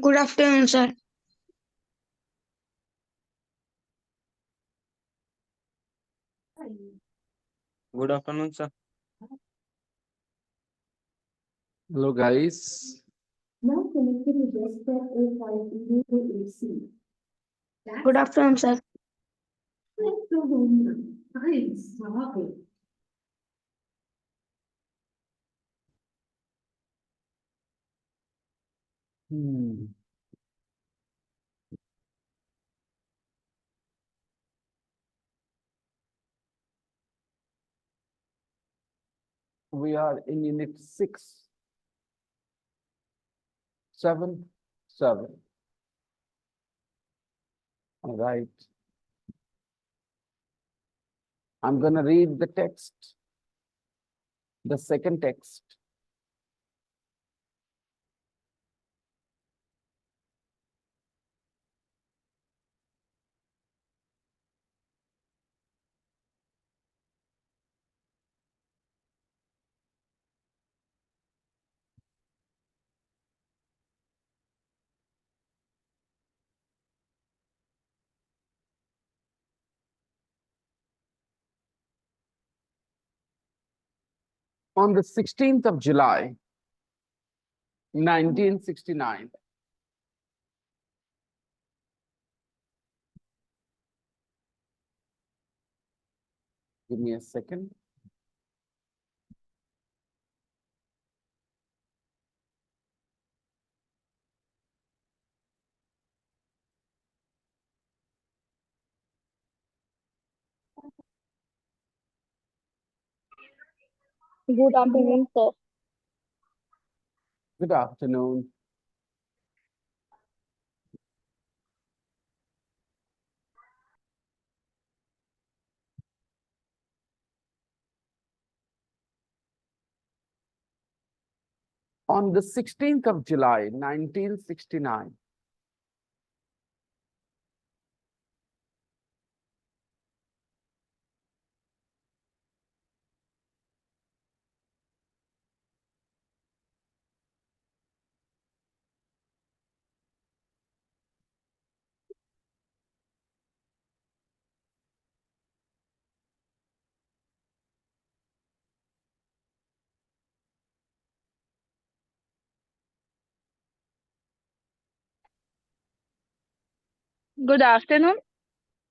Good afternoon, sir. Good afternoon, sir. Hello, guys. Now connected to desktop A5 to AC. Good afternoon, sir. Let's go home. I'm sorry. Hmm. We are in unit 6, 7, 7. All right. I'm going to read the text, the second text. On the 16th of July, 1969, give me a second. Good afternoon, sir. Good afternoon. On the 16th of July, 1969, Good afternoon.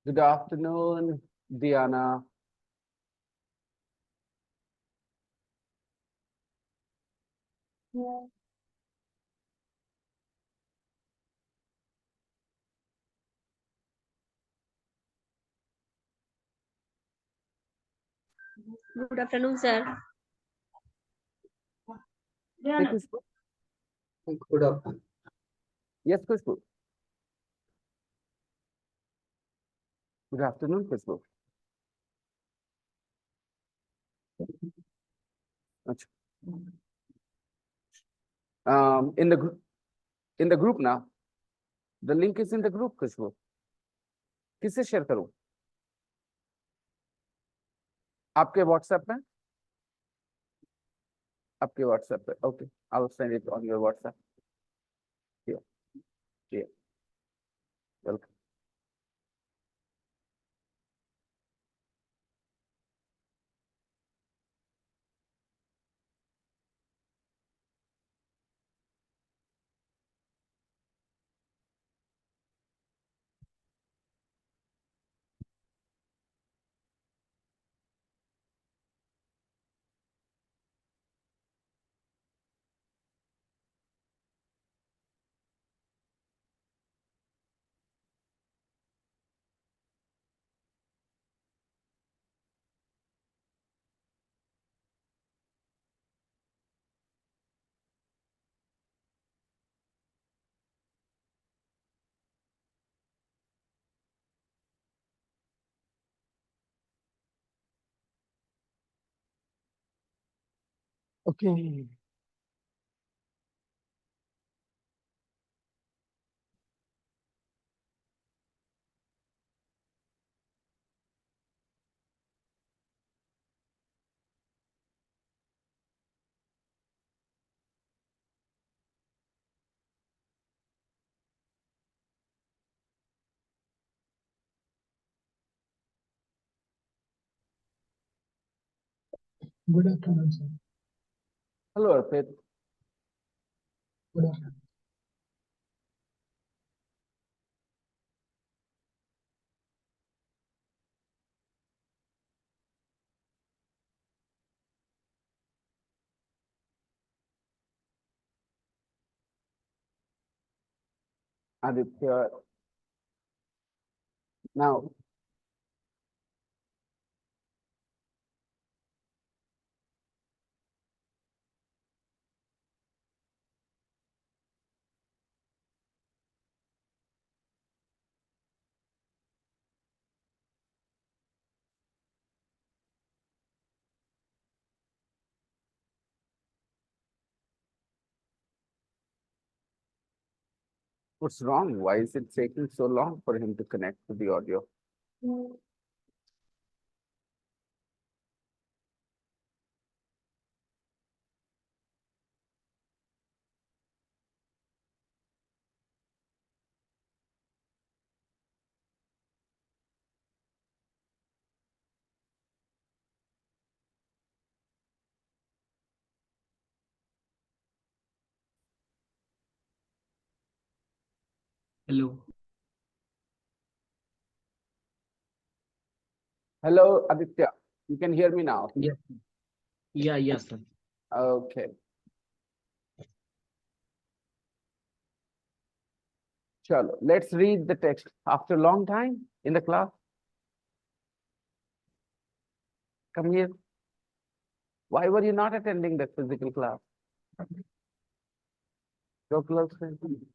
good afternoon, Diana. Good afternoon, sir. Hey, Khushbu. Good afternoon. Yes, Khushbu. Good afternoon, Khushbu. Achha. In the group now. The link is in the group, Khushbu. किससे share करूं? आपके WhatsApp में? आपके WhatsApp पे. Okay, I'll send it on your WhatsApp. Here. Here. Welcome. Okay. Good afternoon, sir. Hello, Arpit. Good afternoon. Aditya. Now, what's wrong? Why is it taking so long for him to connect to the audio? Hello. Hello, Aditya. You can hear me now. Yes. Yeah, yes, sir. Okay. Chalo, let's read the text after a long time in the class. Come here. Why were you not attending the physical class? Go close.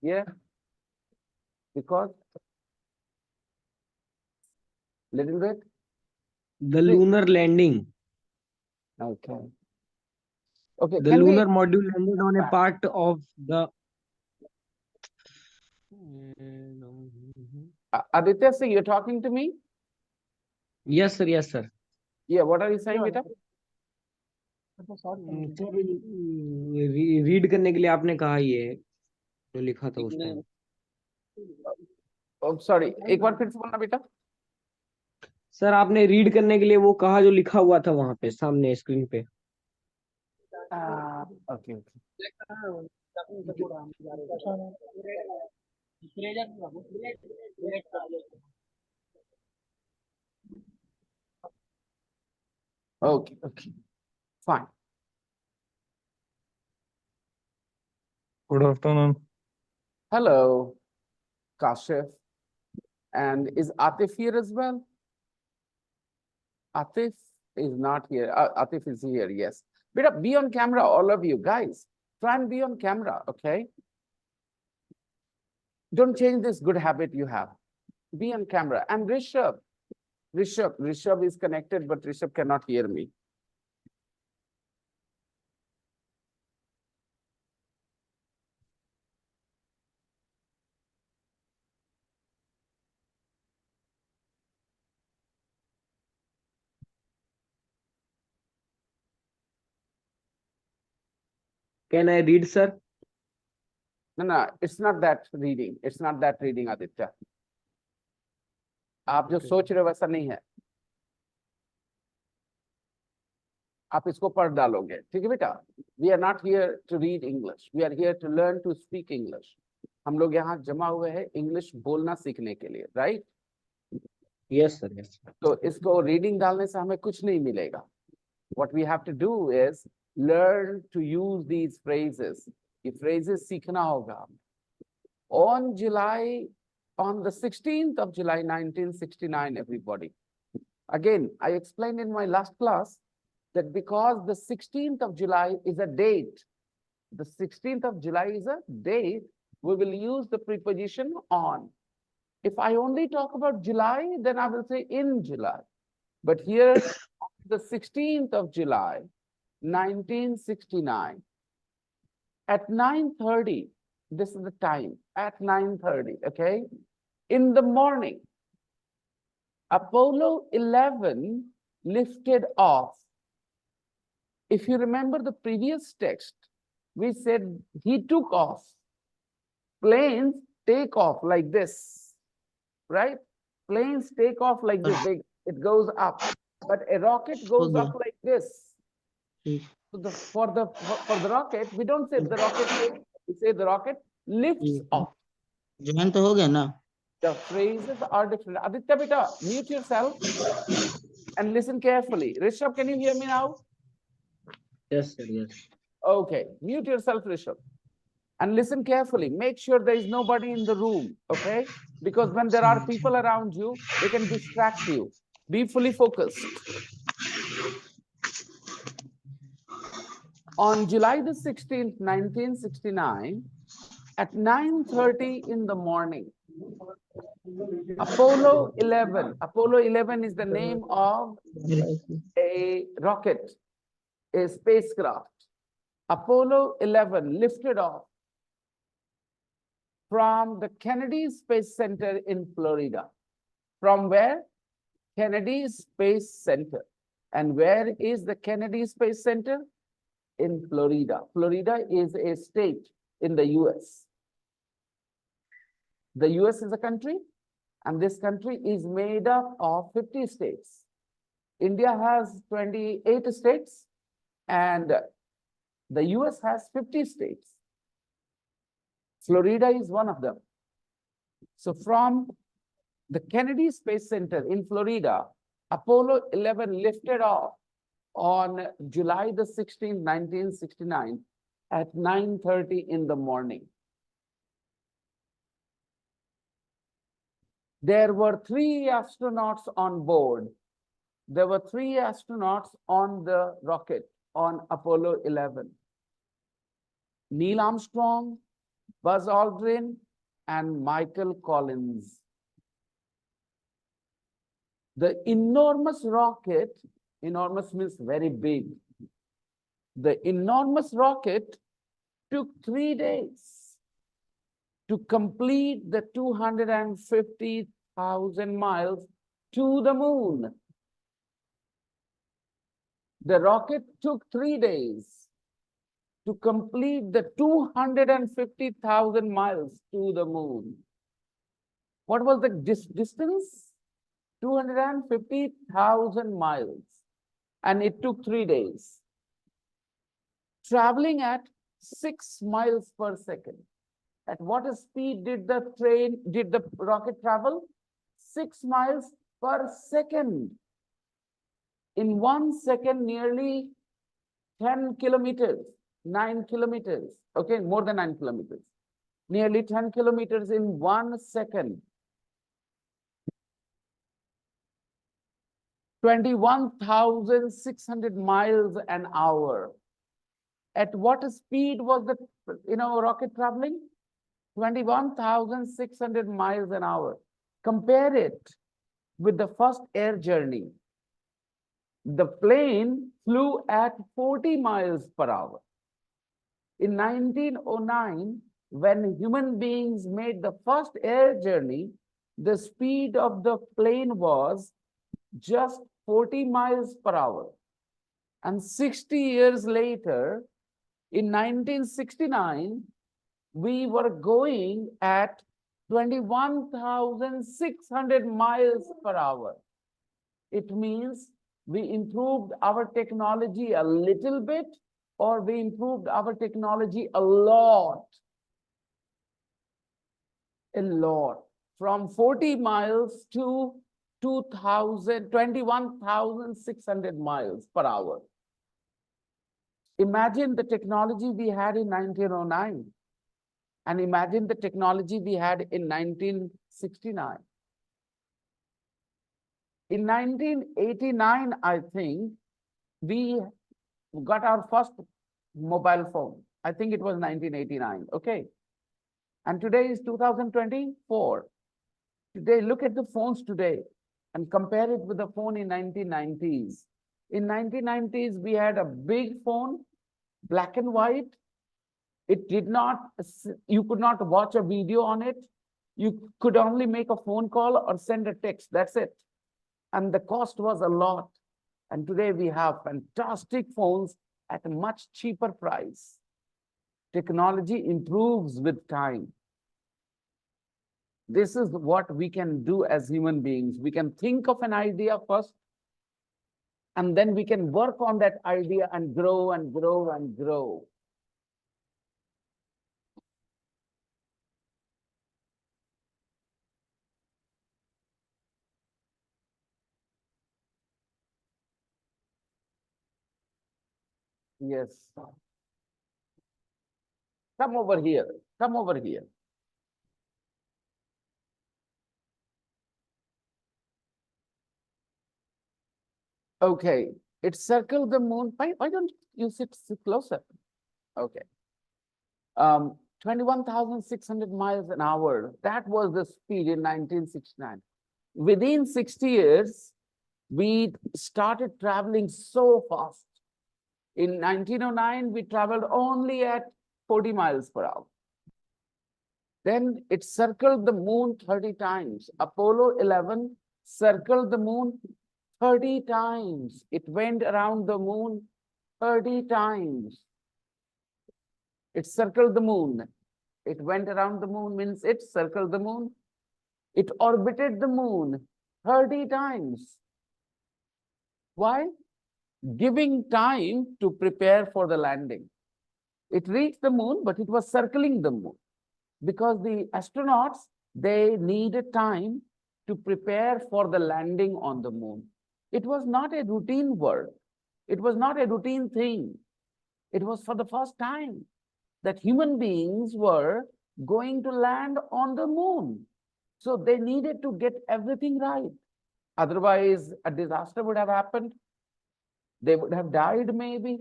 Yeah. Because little bit. The lunar landing. Okay. Okay. The Can we? lunar module landed on a part of the. Aditya, so you're talking to me? Yes, sir. Yes, sir. Yeah. What are you saying, beta? Sir read करने के लिए आपने कहा ये जो लिखा था उस टाइम Oh, sorry. एक बार फिर से बोलना बेटा. सर आपने रीड करने के लिए वो कहा जो लिखा हुआ था वहां पे सामने स्क्रीन पे Okay. Okay. Okay. Fine. Good afternoon. Hello, Kashif. And is Atif here as well? Atif is not here. Atif is here, yes. Beta, be on camera, all of you guys. Try and be on camera, okay? Don't change this good habit you have. Be on camera. And Rishabh is connected, but Rishabh cannot hear me. Can I read sir No, it's not that reading. It's not that reading, Aditya. आप जो सोच रहे हो वैसा नहीं है. आप इसको पढ़ डालोगे. ठीक है बेटा? We are not here to read English. We are here to learn to speak English. हम लोग यहाँ जमा हुए हैं इंग्लिश बोलना सीखने के लिए, right? यस सर यस तो इसको रीडिंग डालने से हमें कुछ नहीं मिलेगा. What we have to do is learn to use these phrases. ये phrases सीखना होगा. On the 16th of July 1969, everybody. Again, I explained in my last class that because the 16th of July is a date, the 16th of July is a date, we will use the preposition on. If I only talk about July, then I will say in July. But here, the 16th of July, 1969, at 9:30, this is the time, at 9:30, okay? In the morning, Apollo 11 lifted off. If you remember the previous text, we said he took off. Planes take off like this, right? Planes take off like this, it goes up. But a rocket goes up like this. For the rocket, we don't say the rocket goes, we say the rocket lifts off. Join तो हो गया ना? The phrases are different. Aditya beta, mute yourself and listen carefully. Rishabh, can you hear me now? Yes, sir. Yes. Okay, mute yourself, Rishabh. And listen carefully. Make sure there is nobody in the room, okay? Because when there are people around you, they can distract you. Be fully focused. On July the 16th, 1969, at 9:30 in the morning, Apollo 11 is the name of a rocket, a spacecraft. Apollo 11 lifted off from the Kennedy Space Center in Florida. From where? Kennedy Space Center. And where is the Kennedy Space Center? In Florida. Florida is a state in the US. The US is a country, and this country is made up of 50 states. India has 28 states, and the US has 50 states. Florida is one of them. So from the Kennedy Space Center in Florida, Apollo 11 lifted off on July the 16th, 1969 at 9:30 in the morning. There were 3 astronauts on board. There were 3 astronauts on the rocket on Apollo 11. Neil Armstrong, Buzz Aldrin, and Michael Collins. The enormous rocket, enormous means very big. The enormous rocket took 3 days to complete the 250,000 miles to the moon. The rocket took 3 days to complete the 250,000 miles to the moon. What was the distance? 250,000 miles. And it took 3 days. Traveling at 6 miles per second. At what speed did the rocket travel? 6 miles per second. In 1 second, nearly 10 kilometers, 9 kilometers, okay, more than 9 kilometers. Nearly 10 kilometers in 1 second. 21,600 miles an hour. At what speed was the rocket traveling? 21,600 miles an hour. Compare it with the first air journey. The plane flew at 40 miles per hour. In 1909, when human beings made the first air journey, the speed of the plane was just 40 miles per hour. And 60 years later, in 1969, we were going at 21,600 miles per hour. It means we improved our technology a little bit, or we improved our technology a lot. A lot. From 40 miles to 21,600 miles per hour. Imagine the technology we had in 1909. And imagine the technology we had in 1969. In 1989, I think, we got our first mobile phone. I think it was 1989, okay? And today is 2024. Today, look at the phones today and compare it with the phone in 1990s. In 1990s, we had a big phone, black and white. It did not, you could not watch a video on it. You could only make a phone call or send a text, that's it. And the cost was a lot. And today we have fantastic phones at a much cheaper price. Technology improves with time. This is what we can do as human beings. We can think of an idea first. And then we can work on that idea and grow and grow and grow. Yes. Come over here. Come over here. Okay. It circled the moon. Why don't you sit closer? Okay. 21,600 miles an hour. That was the speed in 1969. Within 60 years, we started traveling so fast. In 1909, we traveled only at 40 miles per hour. Then it circled the moon 30 times. Apollo 11 circled the moon 30 times. It went around the moon 30 times. It circled the moon. It went around the moon means it circled the moon. It orbited the moon 30 times. Why? Giving time to prepare for the landing. It reached the moon, but it was circling the moon because the astronauts, they needed time to prepare for the landing on the moon. It was not a routine work. It was not a routine thing. It was for the first time that human beings were going to land on the moon. So they needed to get everything right. Otherwise, a disaster would have happened. They would have died maybe.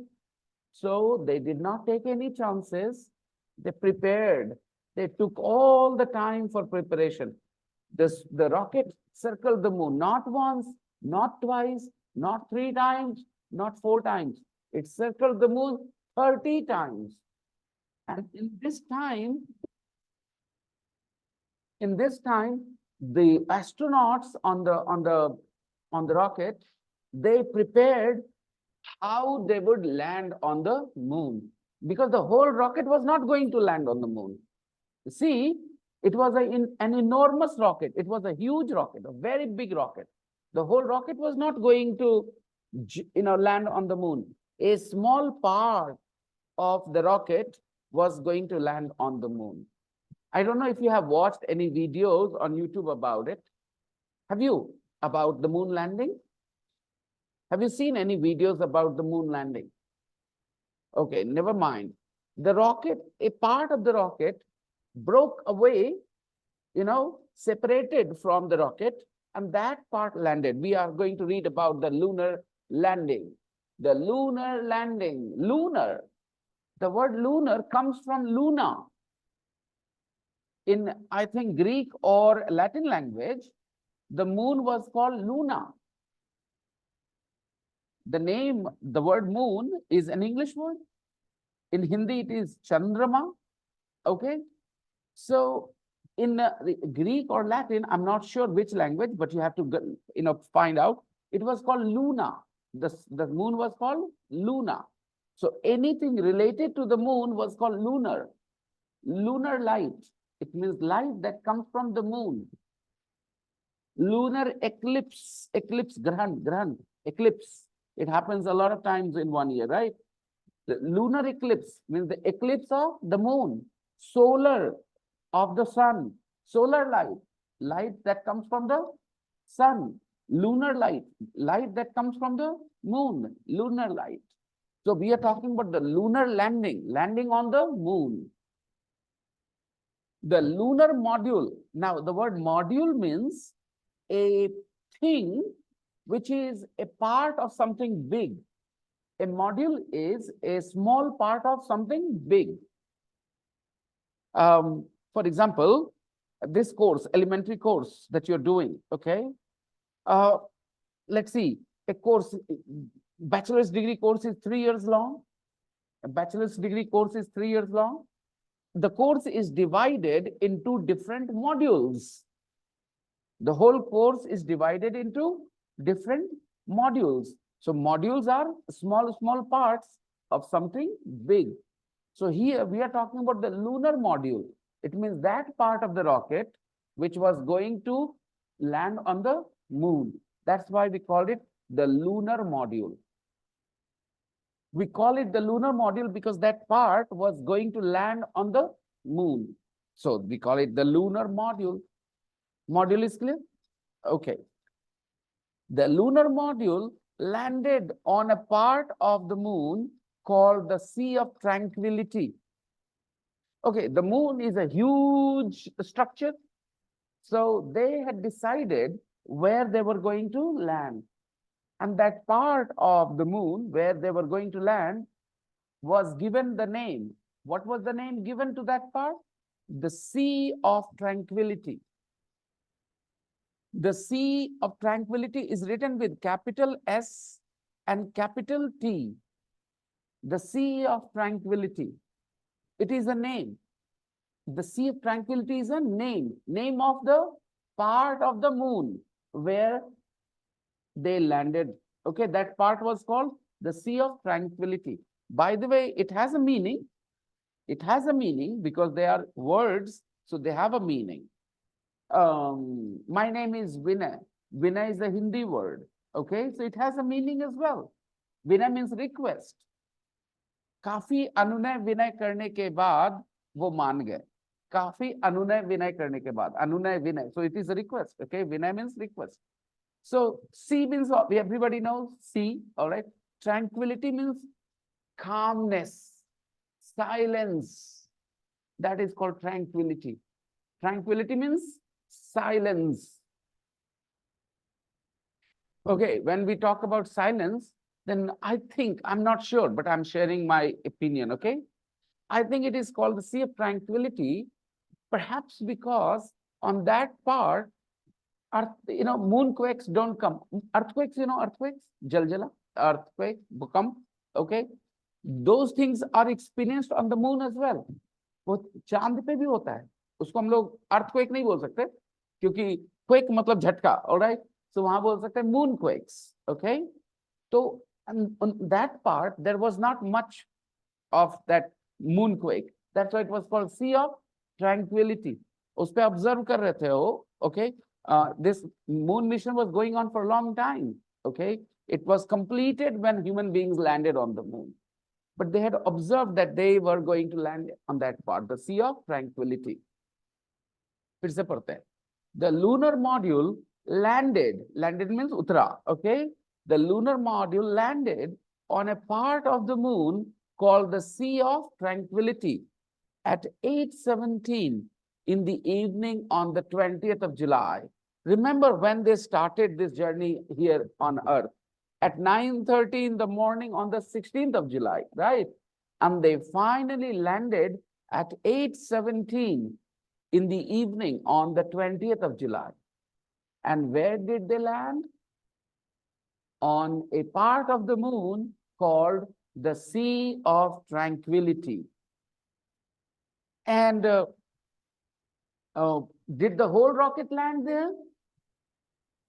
So they did not take any chances. They prepared. They took all the time for preparation. The rocket circled the moon, not once, not twice, not 3 times, not 4 times. It circled the moon 30 times. And in this time, the astronauts on the rocket, they prepared how they would land on the moon, because the whole rocket was not going to land on the moon. You see, it was an enormous rocket. It was a huge rocket, a very big rocket. The whole rocket was not going to, land on the moon. A small part of the rocket was going to land on the moon. I don't know if you have watched any videos on YouTube about it. Have you? About the moon landing? Have you seen any videos about the moon landing? Okay, never mind. The rocket, a part of the rocket broke away, separated from the rocket, and that part landed. We are going to read about the lunar landing. The lunar landing. Lunar. The word lunar comes from luna. In, I think, Greek or Latin language, the moon was called Luna. The name, the word moon is an English word. In Hindi, it is Chandrama. Okay. So in Greek or Latin, I'm not sure which language, but you have to, find out. It was called Luna. The moon was called Luna. So anything related to the moon was called lunar. Lunar light. It means light that comes from the moon. Lunar eclipse, grahan, eclipse. It happens a lot of times in 1 year, right? The lunar eclipse means the eclipse of the moon, solar of the sun, solar light, light that comes from the sun, lunar light, light that comes from the moon, lunar light. So we are talking about the lunar landing on the moon. The lunar module. Now, the word module means a thing which is a part of something big. A module is a small part of something big. For example, this course, elementary course that you're doing, okay? Let's see, a course, bachelor's degree course is 3 years long. A bachelor's degree course is 3 years long. The course is divided into different modules. The whole course is divided into different modules. So modules are small parts of something big. So here we are talking about the lunar module. It means that part of the rocket which was going to land on the moon. That's why we called it the lunar module. We call it the lunar module because that part was going to land on the moon. So we call it the lunar module. Module is clear? Okay. The lunar module landed on a part of the moon called the Sea of Tranquility. Okay, the moon is a huge structure. So they had decided where they were going to land. And that part of the moon where they were going to land was given the name. What was the name given to that part? The Sea of Tranquility. The Sea of Tranquility is written with capital S and capital T. The Sea of Tranquility. It is a name. The Sea of Tranquility is a name of the part of the moon where they landed. Okay, that part was called the Sea of Tranquility. By the way, it has a meaning. It has a meaning because they are words, so they have a meaning. My name is Vinay. Vinay is a Hindi word. Okay, so it has a meaning as well. Vinay means request. काफी अनुनय विनय करने के बाद वो मान गए. काफी अनुनय विनय करने के बाद, अनुनय विनय. So it is a request. Okay, Vinay means request. So sea means, everybody knows sea, all right. Tranquility means calmness, silence. That is called tranquility. Tranquility means silence. Okay, when we talk about silence, then I think, I'm not sure, but I'm sharing my opinion, okay? I think it is called the Sea of Tranquility, perhaps because on that part, moonquakes don't come. Earthquakes, earthquakes, jaljala, earthquake, bhukamp, okay? Those things are experienced on the moon as well. वो चांद पे भी होता है. उसको हम लोग earthquake नहीं बोल सकते, क्योंकि quake मतलब झटका, all right? So वहां बोल सकते हैं moonquakes, okay? So on that part, there was not much of that moonquake. That's why it was called Sea of Tranquility. उस पे observe कर रहे थे वो, okay? This moon mission was going on for a long time, okay? It was completed when human beings landed on the moon. But they had observed that they were going to land on that part, the Sea of Tranquility. फिर से पढ़ते हैं. The lunar module landed means utara, okay? The lunar module landed on a part of the moon called the Sea of Tranquility at 8:17 in the evening on the 20th of July. Remember when they started this journey here on Earth? At 9:30 in the morning on the 16th of July, right? And they finally landed at 8:17 in the evening on the 20th of July. And where did they land? On a part of the moon called the Sea of Tranquility. And did the whole rocket land there?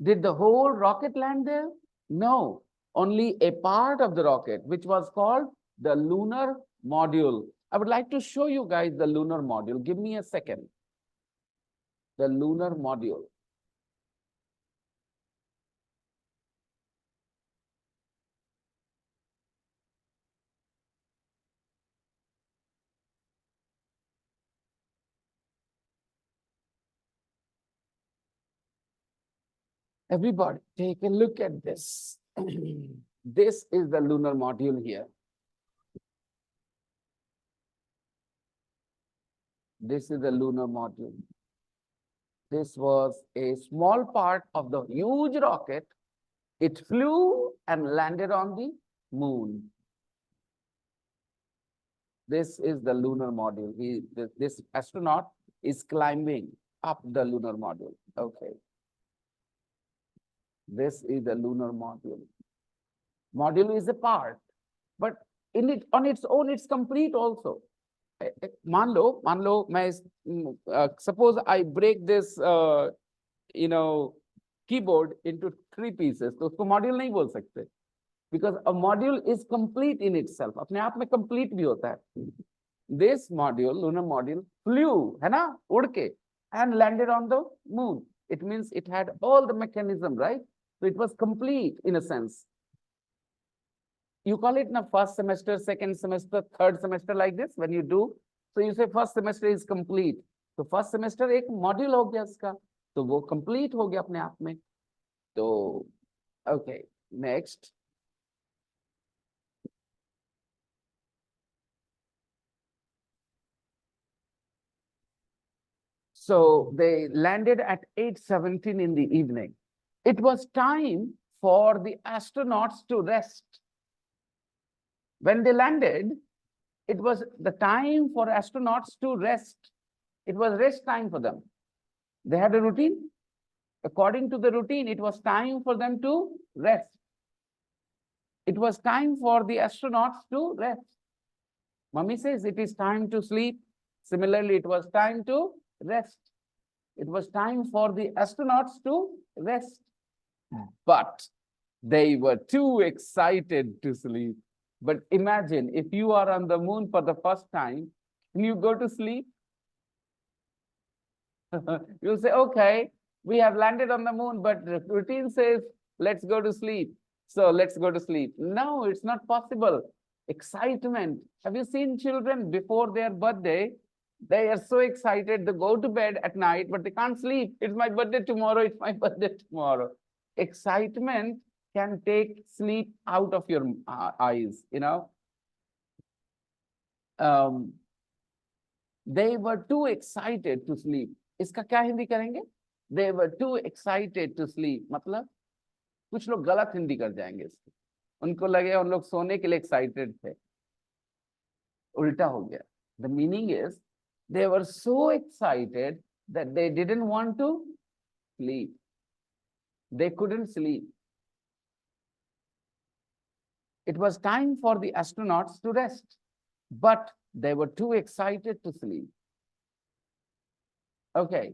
Did the whole rocket land there? No, only a part of the rocket, which was called the lunar module. I would like to show you guys the lunar module. Give me a second. The lunar module. Everybody, take a look at this. This is the lunar module here. This is the lunar module. This was a small part of the huge rocket. It flew and landed on the moon. This is the lunar module. This astronaut is climbing up the lunar module. Okay. This is the lunar module. Module is a part, but on its own, it's complete also. मान लो मैं suppose I break this keyboard into 3 pieces, तो उसको module नहीं बोल सकते, because a module is complete in itself. अपने आप में complete भी होता है. This module, lunar module, flew, है ना, उड़ के, and landed on the moon. It means it had all the mechanism, right? So it was complete in a sense. You call it na first semester, second semester, third semester like this when you do. So you say first semester is complete. So first semester एक module हो गया इसका, तो वो complete हो गया अपने आप में. तो okay, next. So they landed at 8:17 in the evening. It was time for the astronauts to rest. When they landed, it was the time for astronauts to rest. It was rest time for them. They had a routine. According to the routine, it was time for them to rest. It was time for the astronauts to rest. Mummy says it is time to sleep. Similarly, it was time to rest. It was time for the astronauts to rest. But they were too excited to sleep. But imagine if you are on the moon for the first time and you go to sleep. You'll say, okay, we have landed on the moon, but the routine says, let's go to sleep. So let's go to sleep. No, it's not possible. Excitement. Have you seen children before their birthday? They are so excited. They go to bed at night, but they can't sleep. It's my birthday tomorrow. It's my birthday tomorrow. Excitement can take sleep out of your eyes, you know. They were too excited to sleep. इसका क्या हिंदी करेंगे? They were too excited to sleep. मतलब कुछ लोग गलत हिंदी कर जाएंगे इसको. उनको लगे उन लोग सोने के लिए excited थे. उल्टा हो गया. The meaning is they were so excited that they didn't want to sleep. They couldn't sleep. It was time for the astronauts to rest, but they were too excited to sleep. Okay,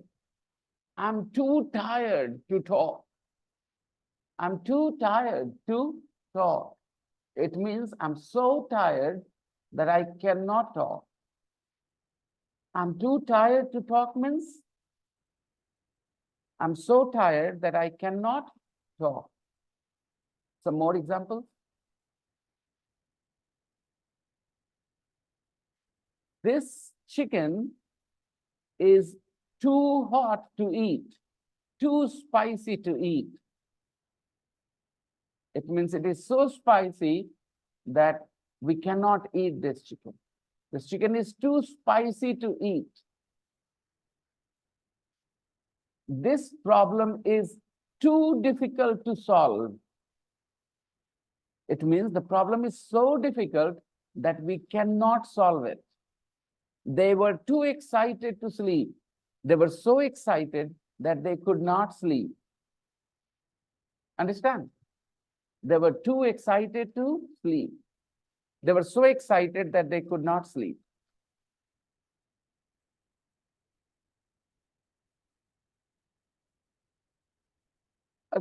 I'm too tired to talk. I'm too tired to talk. It means I'm so tired that I cannot talk. I'm too tired to talk means I'm so tired that I cannot talk. Some more examples. This chicken is too hot to eat, too spicy to eat. It means it is so spicy that we cannot eat this chicken. This chicken is too spicy to eat. This problem is too difficult to solve. It means the problem is so difficult that we cannot solve it. They were too excited to sleep. They were so excited that they could not sleep. Understand? They were too excited to sleep. They were so excited that they could not sleep.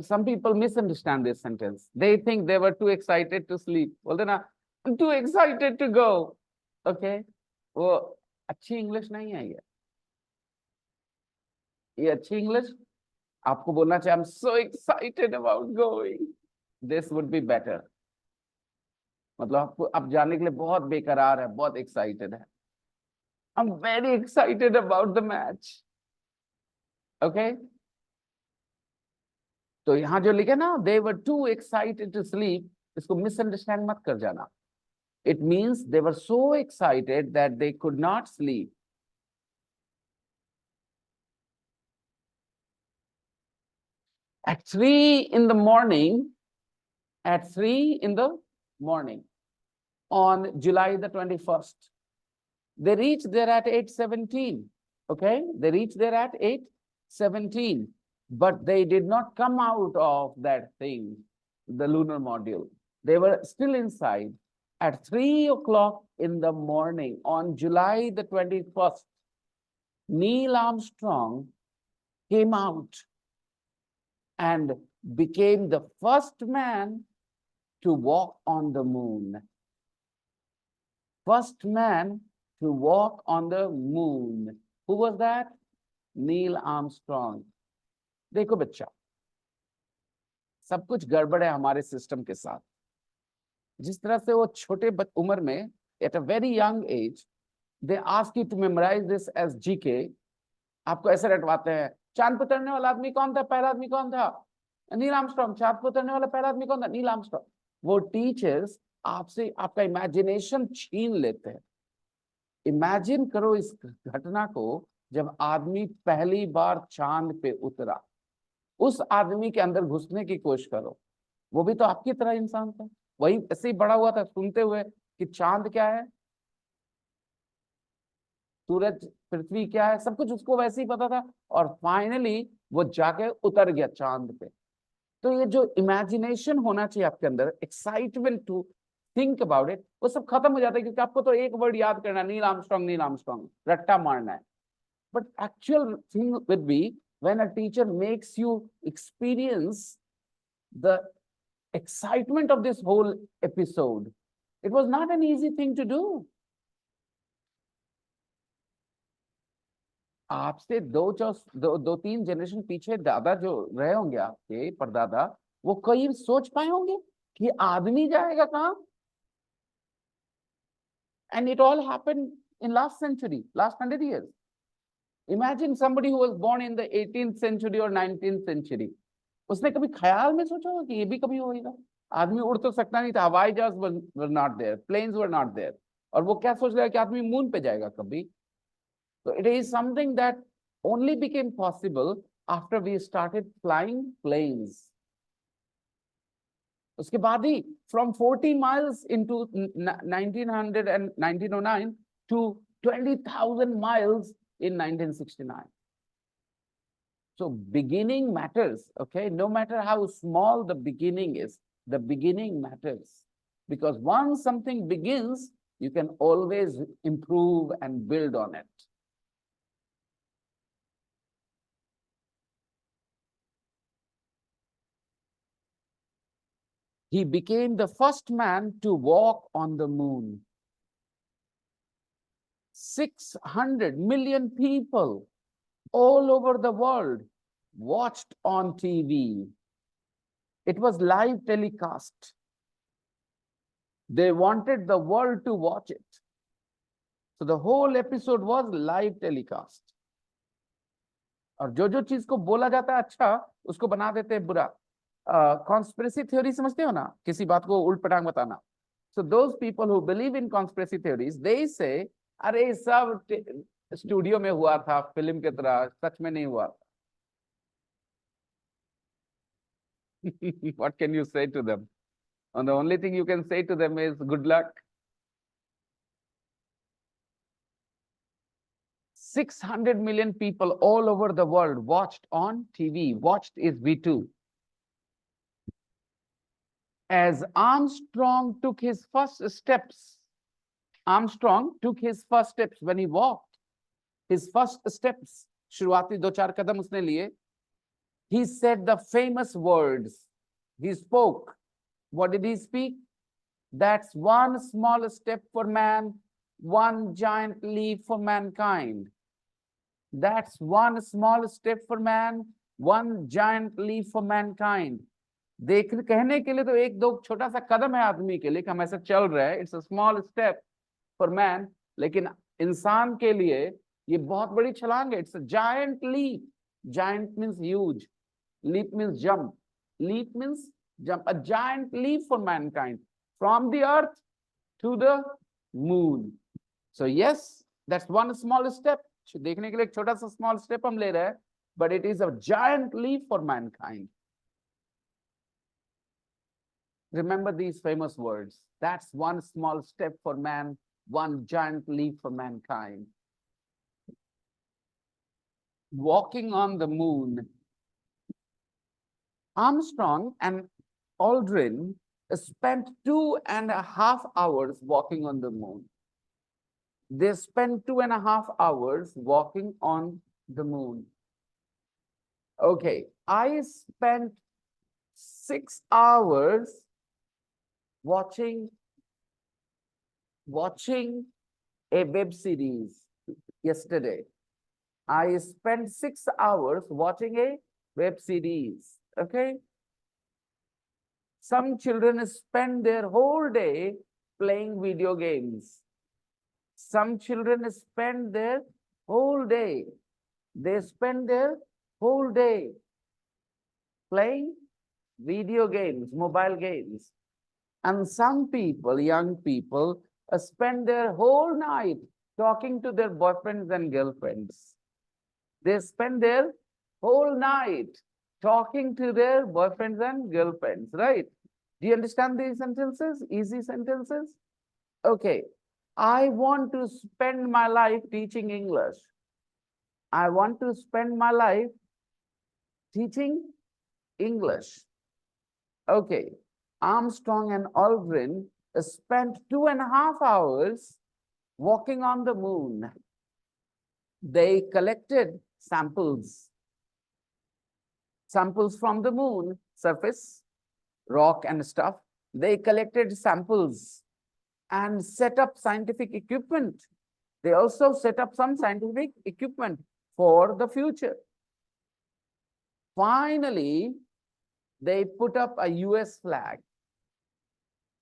Some people misunderstand this sentence. They think they were too excited to sleep. Well, then I'm too excited to go. Okay? वो अच्छी English नहीं है ये अच्छी English आपको बोलना चाहिए I'm so excited about going. This would be better. मतलब आपको आप जाने के लिए बहुत बेकरार है, बहुत excited है. I'm very excited about the match. Okay? तो यहाँ जो लिखे ना they were too excited to sleep, इसको misunderstand मत कर जाना. It means they were so excited that they could not sleep. At 3 in the morning, on July the 21st, they reached there at 8:17. Okay, they reached there at 8:17, but they did not come out of that thing, the lunar module. They were still inside. At 3 o'clock in the morning on July the 21st, Neil Armstrong came out and became the first man to walk on the moon. First man to walk on the moon. Who was that? Neil Armstrong. देखो बच्चा, सब कुछ गड़बड़ है हमारे system के साथ। जिस तरह से वो छोटे उम्र में at a very young age they ask you to memorise this as GK, आपको ऐसे रटवाते हैं, चांद पर उतरने वाला आदमी कौन था, पहला आदमी कौन था, नील आर्मस्ट्रांग। चांद पर उतरने वाला पहला आदमी कौन था, नील आर्मस्ट्रांग। वो टीचर्स आपसे आपका इमेजिनेशन छीन लेते हैं। इमेजिन करो इस घटना को, जब आदमी पहली बार चांद पे उतरा, उस आदमी के अंदर घुसने की कोशिश करो। वो भी तो आपकी तरह इंसान था, वही ऐसे ही बड़ा हुआ था सुनते हुए कि चांद क्या है, सूरज, पृथ्वी क्या है, सब कुछ उसको वैसे ही पता था। और फाइनली वो जाके उतर गया चांद पे। तो ये जो इमेजिनेशन होना चाहिए आपके अंदर, excitement to think about it, वो सब खत्म हो जाता है, क्योंकि आपको तो एक वर्ड याद करना है, नील आर्मस्ट्रांग, नील आर्मस्ट्रांग, रट्टा मारना है। But actual thing will be when a teacher makes you experience the excitement of this whole episode. It was not an easy thing to do. आपसे दो तीन जनरेशन पीछे दादा जो रहे होंगे, आपके परदादा, वो कहीं सोच पाए होंगे कि आदमी जाएगा कहां? And it all happened in last century, last 100 years. Imagine somebody who was born in the 18th century or 19th century. उसने कभी ख्याल में सोचा होगा कि ये भी कभी होगा? आदमी उड़ तो सकता नहीं था, हवाई जहाज were not there, planes were not there, और वो क्या सोच रहा है कि आदमी मून पे जाएगा कभी? तो it is something that only became possible after we started flying planes. उसके बाद ही from 40 miles into 1900 and 1909 to 20,000 miles in 1969. So beginning matters, okay? No matter how small the beginning is, the beginning matters. Because once something begins, you can always improve and build on it. He became the first man to walk on the moon. 600 million people all over the world watched on TV. It was live telecast. They wanted the world to watch it. So the whole episode was live telecast. और जो चीज को बोला जाता है अच्छा, उसको बना देते हैं बुरा। कॉन्स्पिरेसी थ्योरी समझते हो ना, किसी बात को उल्ट पटांग बताना। So those people who believe in conspiracy theories, they say, अरे सब स्टूडियो में हुआ था, फिल्म की तरह, सच में नहीं हुआ। What can you say to them? And the only thing you can say to them is good luck. 600 million people all over the world watched on TV. Watched is V2. As Armstrong took his first steps, Armstrong took his first steps when he walked. His first steps, शुरुआती दो चार कदम उसने लिए. He said the famous words. He spoke. What did he speak? That's one small step for man, one giant leap for mankind. That's one small step for man, one giant leap for mankind. देख कहने के लिए तो एक दो छोटा सा कदम है आदमी के लिए कि हम ऐसा चल रहे हैं, it's a small step for man, लेकिन इंसान के लिए ये बहुत बड़ी छलांग है, it's a giant leap. Giant means huge, leap means jump, leap means jump, a giant leap for mankind from the earth to the moon. So yes, that's one small step. देखने के लिए एक छोटा सा स्मॉल स्टेप हम ले रहे हैं, but it is a giant leap for mankind. Remember these famous words. That's one small step for man, one giant leap for mankind. Walking on the moon. Armstrong and Aldrin spent 2.5 hours walking on the moon. They spent 2.5 hours walking on the moon. Okay, I spent 6 hours watching a web series yesterday. I spent 6 hours watching a web series. Okay. Some children spend their whole day playing video games. Some children spend their whole day. They spend their whole day playing video games, mobile games. And some people, young people, spend their whole night talking to their boyfriends and girlfriends. They spend their whole night talking to their boyfriends and girlfriends, right? Do you understand these sentences? Easy sentences? Okay. I want to spend my life teaching English. I want to spend my life teaching English. Okay. Armstrong and Aldrin spent 2.5 hours walking on the moon. They collected samples from the moon surface, rock and stuff. They collected samples and set up scientific equipment. They also set up some scientific equipment for the future. Finally, they put up a US flag.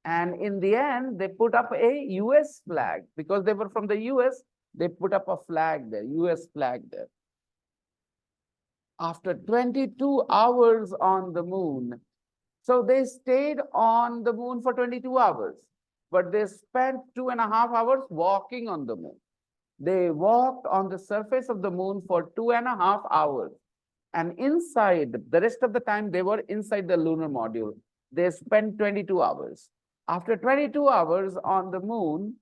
And in the end, they put up a US flag because they were from the US. They put up a flag there, US flag there. After 22 hours on the moon, so they stayed on the moon for 22 hours, but they spent 2.5 hours walking on the moon. They walked on the surface of the moon for 2.5 hours. And inside, the rest of the time, they were inside the lunar module. They spent 22 hours. After 22 hours on the moon,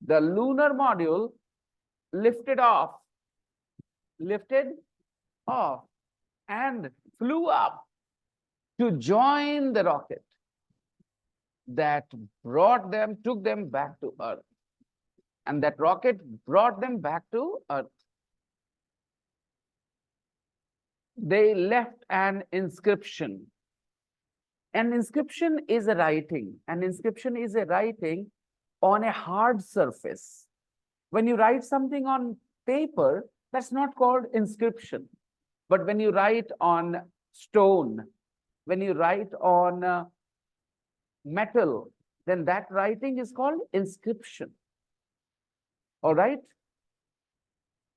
the lunar module lifted off, and flew up to join the rocket that took them back to Earth. And that rocket brought them back to Earth. They left an inscription. An inscription is a writing. An inscription is a writing on a hard surface. When you write something on paper, that's not called inscription. But when you write on stone, when you write on metal, then that writing is called inscription. All right?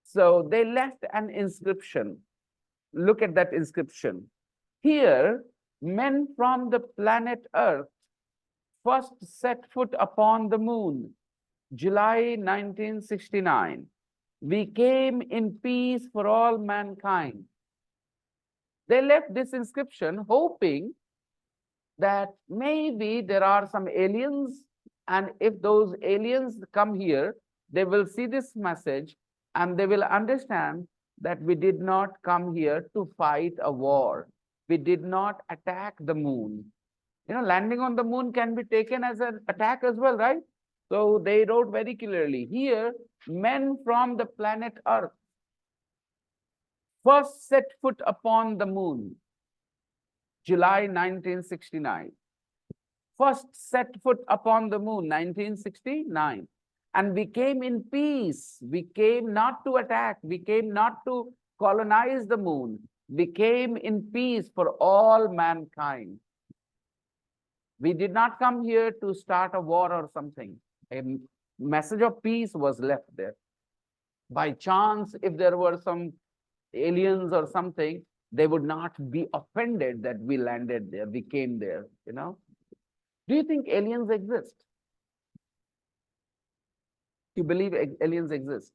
So they left an inscription. Look at that inscription. Here, men from the planet Earth first set foot upon the moon, July 1969. We came in peace for all mankind. They left this inscription hoping that maybe there are some aliens, and if those aliens come here, they will see this message and they will understand that we did not come here to fight a war. We did not attack the moon. You know, landing on the moon can be taken as an attack as well, right? So they wrote very clearly here, men from the planet Earth first set foot upon the moon, July 1969. First set foot upon the moon, 1969. And we came in peace. We came not to attack. We came not to colonize the moon. We came in peace for all mankind. We did not come here to start a war or something. A message of peace was left there. By chance, if there were some aliens or something, they would not be offended that we landed there, we came there, you know. Do you think aliens exist? You believe aliens exist?